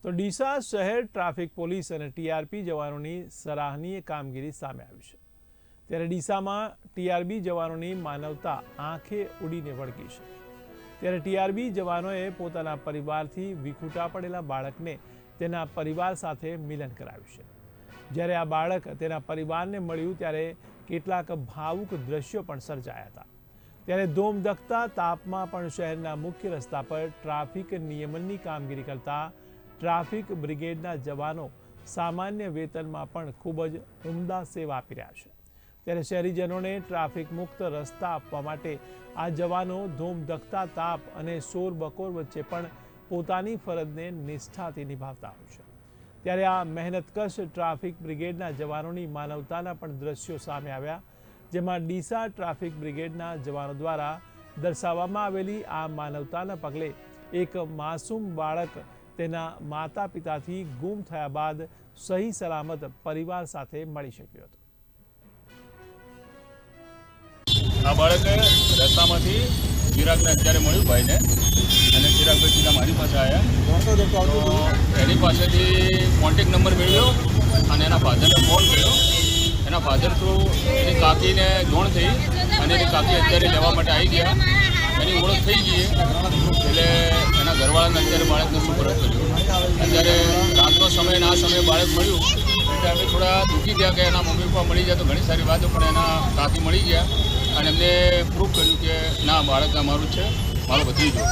તો ડીસા શહેર traffic police અને ટીઆરપી જવાનોની સરાહનીય કામગીરી સામે આવી છે। ત્યારે ડીસામાં ટીઆરબી જવાનોની માનવતા આંખે ઉડીને વળગી છે। ત્યારે ટીઆરબી જવાનોએ પોતાના પરિવારથી વિખૂટા પડેલા બાળકને તેના પરિવાર સાથે મિલન કરાવ્યું છે। જ્યારે આ બાળક તેના પરિવારને મળ્યું ત્યારે કેટલાક ભાવુક દ્રશ્યો પણ સર્જાયા હતા। ત્યારે ધોમધખતા તાપમાં પણ શહેરના મુખ્ય રસ્તા પર ટ્રાફિક નિયમનની કામગીરી કરતા ટ્રાફિક બ્રિગેડના જવાનો સામાન્ય વેતનમાં પણ ખૂબ જ ઉમદા સેવા આપી રહ્યા છે। ત્યારે શહેરીજનોને ટ્રાફિક મુક્ત રસ્તા આપવા માટે આ જવાનો ધોમધખતા તાપ અને શોરબકોર વચ્ચે પણ પોતાની ફરજને નિષ્ઠાથી નિભાવતા હોય છે। ત્યારે આ મહેનતકશ ટ્રાફિક બ્રિગેડના જવાનોની માનવતાના પણ દ્રશ્યો સામે આવ્યા, જેમાં ડીસા ટ્રાફિક બ્રિગેડના જવાનો દ્વારા દર્શાવવામાં આવેલી આ માનવતાના પગલે એક માસૂમ બાળક તેના માતા પિતાથી ગુમ થયા બાદ સહી સલામત પરિવાર સાથે મળી શક્યો હતો। આ બાળકે રસ્તામાંથી ચિરાગને અત્યારે મળ્યું ભાઈને, અને ચિરાગભાઈ સીધા મારી પાસે આવ્યા તો એની પાસેથી કોન્ટેક નંબર મેળવ્યો અને એના ફાધરને ફોન કર્યો। એના ફાધર થ્રુ એની કાકીને જોણ થઈ અને એની કાકી અત્યારે લેવા માટે આવી ગયા। એની ઓળખ થઈ ગઈ એટલે એના ઘરવાળાને અત્યારે બાળકને સુપરત કર્યું। અત્યારે રાતનો સમય અને આ સમયે બાળક મળ્યું એટલે અમે થોડા દુઃખી થયા કે એના મમ્મી પપ્પા મળી જાય તો ઘણી સારી વાતો, પણ એના કાકી મળી ગયા અને એમને પ્રૂફ કર્યું કે ના, બાળક અમારું છે, મારો ભત્રીજો।